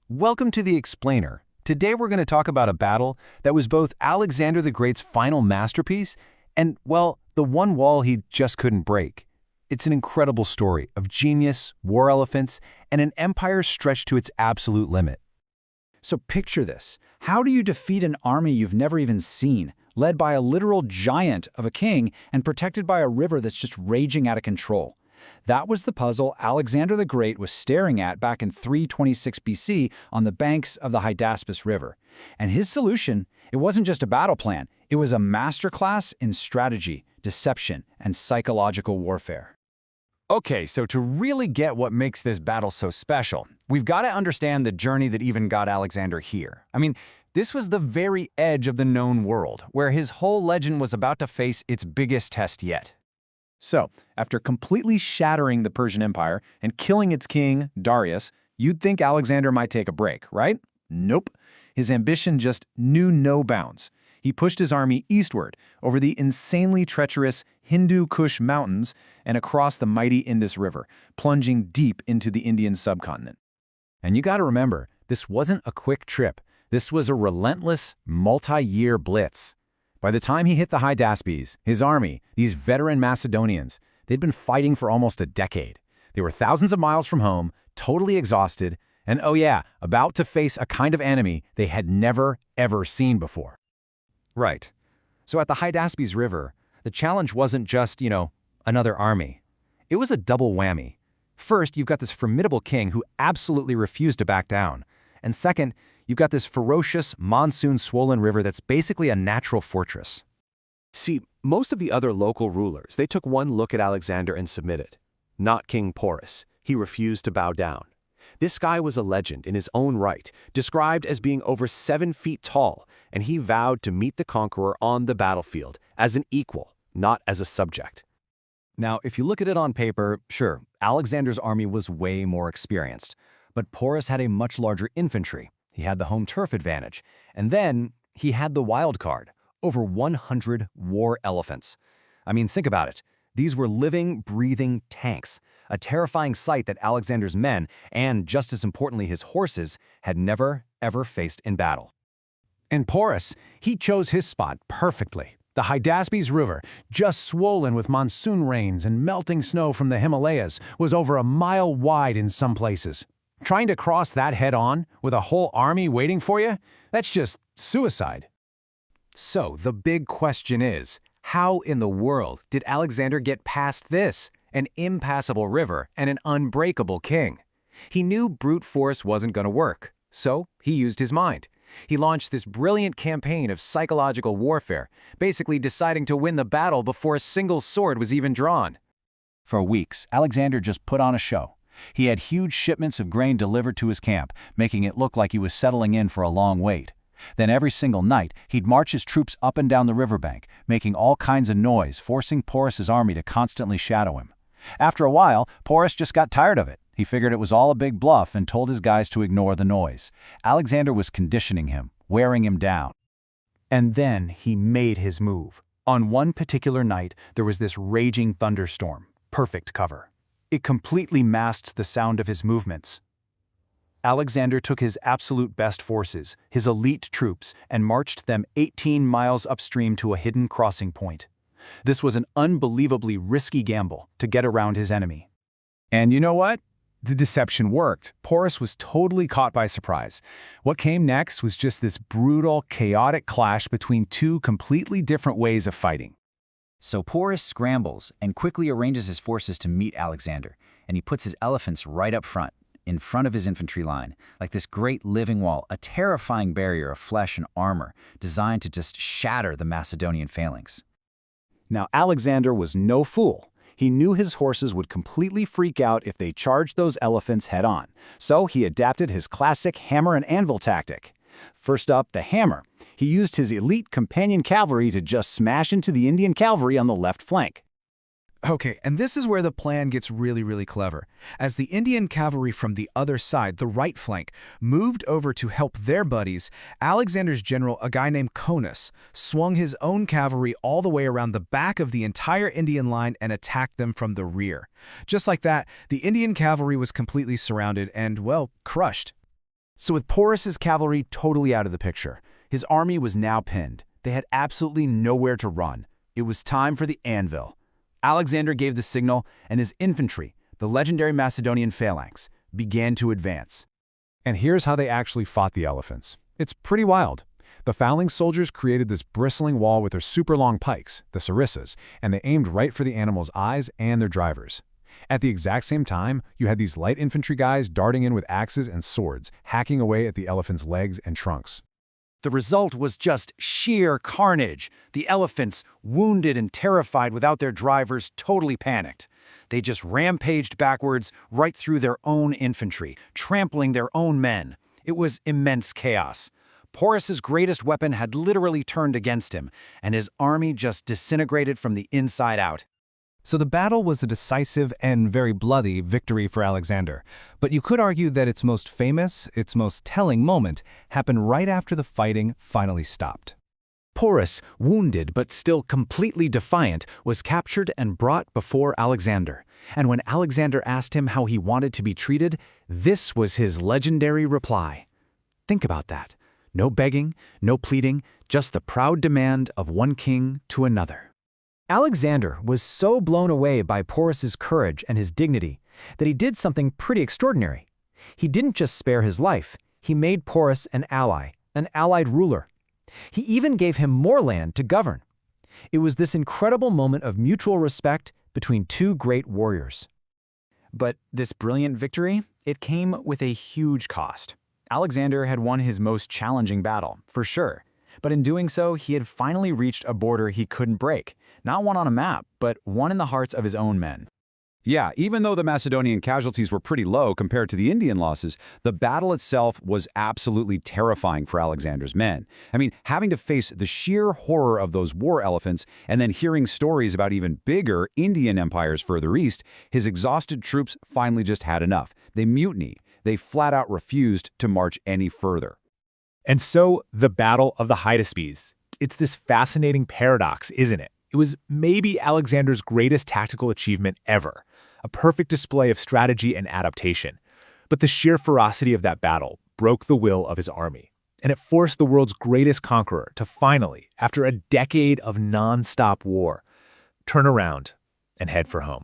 Welcome to the Explainer. Today we're going to talk about a battle that was both Alexander the Great's final masterpiece and, well, the one wall he just couldn't break. It's an incredible story of genius, war elephants, and an empire stretched to its absolute limit. So picture this. How do you defeat an army you've never even seen, led by a literal giant of a king and protected by a river that's just raging out of control? That was the puzzle Alexander the Great was staring at back in 326 BC on the banks of the Hydaspes River. And his solution, it wasn't just a battle plan, it was a masterclass in strategy, deception, and psychological warfare. Okay, so to really get what makes this battle so special, we've got to understand the journey that even got Alexander here. This was the very edge of the known world, where his whole legend was about to face its biggest test yet. So, after completely shattering the Persian Empire and killing its king, Darius, you'd think Alexander might take a break, right? Nope. His ambition just knew no bounds. He pushed his army eastward, over the insanely treacherous Hindu Kush Mountains and across the mighty Indus River, plunging deep into the Indian subcontinent. And you gotta remember, this wasn't a quick trip. This was a relentless, multi-year blitz. By the time he hit the Hydaspes, his army, these veteran Macedonians, they'd been fighting for almost a decade. They were thousands of miles from home, totally exhausted, and oh yeah, about to face a kind of enemy they had never, ever seen before. Right. So at the Hydaspes River, the challenge wasn't just, another army. It was a double whammy. First, you've got this formidable king who absolutely refused to back down. And second, you've got this ferocious, monsoon-swollen river that's basically a natural fortress. See, most of the other local rulers, they took one look at Alexander and submitted. Not King Porus. He refused to bow down. This guy was a legend in his own right, described as being over 7 feet tall, and he vowed to meet the conqueror on the battlefield as an equal, not as a subject. Now, if you look at it on paper, sure, Alexander's army was way more experienced, but Porus had a much larger infantry. He had the home turf advantage, and then he had the wild card, over 100 war elephants. Think about it. These were living, breathing tanks, a terrifying sight that Alexander's men, and just as importantly his horses, had never, ever faced in battle. And Porus, he chose his spot perfectly. The Hydaspes River, just swollen with monsoon rains and melting snow from the Himalayas, was over a mile wide in some places. Trying to cross that head-on, with a whole army waiting for you, that's just suicide. So the big question is, how in the world did Alexander get past this, an impassable river and an unbreakable king? He knew brute force wasn't going to work, so he used his mind. He launched this brilliant campaign of psychological warfare, basically deciding to win the battle before a single sword was even drawn. For weeks, Alexander just put on a show. He had huge shipments of grain delivered to his camp, making it look like he was settling in for a long wait. Then every single night, he'd march his troops up and down the riverbank, making all kinds of noise, forcing Porus's army to constantly shadow him. After a while, Porus just got tired of it. He figured it was all a big bluff and told his guys to ignore the noise. Alexander was conditioning him, wearing him down. And then he made his move. On one particular night, there was this raging thunderstorm. Perfect cover. It completely masked the sound of his movements. Alexander took his absolute best forces, his elite troops, and marched them 18 miles upstream to a hidden crossing point. This was an unbelievably risky gamble to get around his enemy. And you know what? The deception worked. Porus was totally caught by surprise. What came next was just this brutal, chaotic clash between two completely different ways of fighting. So Porus scrambles and quickly arranges his forces to meet Alexander, and he puts his elephants right up front, in front of his infantry line, like this great living wall, a terrifying barrier of flesh and armor designed to just shatter the Macedonian phalanx. Now, Alexander was no fool. He knew his horses would completely freak out if they charged those elephants head-on, so he adapted his classic hammer and anvil tactic. First up, the hammer. He used his elite companion cavalry to just smash into the Indian cavalry on the left flank. Okay, and this is where the plan gets really clever. As the Indian cavalry from the other side, the right flank, moved over to help their buddies, Alexander's general, a guy named Conus, swung his own cavalry all the way around the back of the entire Indian line and attacked them from the rear. Just like that, the Indian cavalry was completely surrounded and, well, crushed. So with Porus's cavalry totally out of the picture, his army was now pinned. They had absolutely nowhere to run. It was time for the anvil. Alexander gave the signal, and his infantry, the legendary Macedonian phalanx, began to advance. And here's how they actually fought the elephants. It's pretty wild. The phalanx soldiers created this bristling wall with their super long pikes, the sarissas, and they aimed right for the animals' eyes and their drivers. At the exact same time, you had these light infantry guys darting in with axes and swords, hacking away at the elephants' legs and trunks. The result was just sheer carnage. The elephants, wounded and terrified without their drivers, totally panicked. They just rampaged backwards right through their own infantry, trampling their own men. It was immense chaos. Porus's greatest weapon had literally turned against him, and his army just disintegrated from the inside out. So the battle was a decisive and very bloody victory for Alexander, but you could argue that its most famous, its most telling moment happened right after the fighting finally stopped. Porus, wounded but still completely defiant, was captured and brought before Alexander. And when Alexander asked him how he wanted to be treated, this was his legendary reply. Think about that. No begging, no pleading, just the proud demand of one king to another. Alexander was so blown away by Porus's courage and his dignity that he did something pretty extraordinary. He didn't just spare his life, he made Porus an allied ruler. He even gave him more land to govern. It was this incredible moment of mutual respect between two great warriors. But this brilliant victory, it came with a huge cost. Alexander had won his most challenging battle, for sure. But in doing so, he had finally reached a border he couldn't break. Not one on a map, but one in the hearts of his own men. Yeah, even though the Macedonian casualties were pretty low compared to the Indian losses, the battle itself was absolutely terrifying for Alexander's men. I mean, having to face the sheer horror of those war elephants and then hearing stories about even bigger Indian empires further east, his exhausted troops finally just had enough. They mutinied. They flat out refused to march any further. And so, the Battle of the Hydaspes. It's this fascinating paradox, isn't it? It was maybe Alexander's greatest tactical achievement ever, a perfect display of strategy and adaptation. But the sheer ferocity of that battle broke the will of his army, and it forced the world's greatest conqueror to finally, after a decade of non-stop war, turn around and head for home.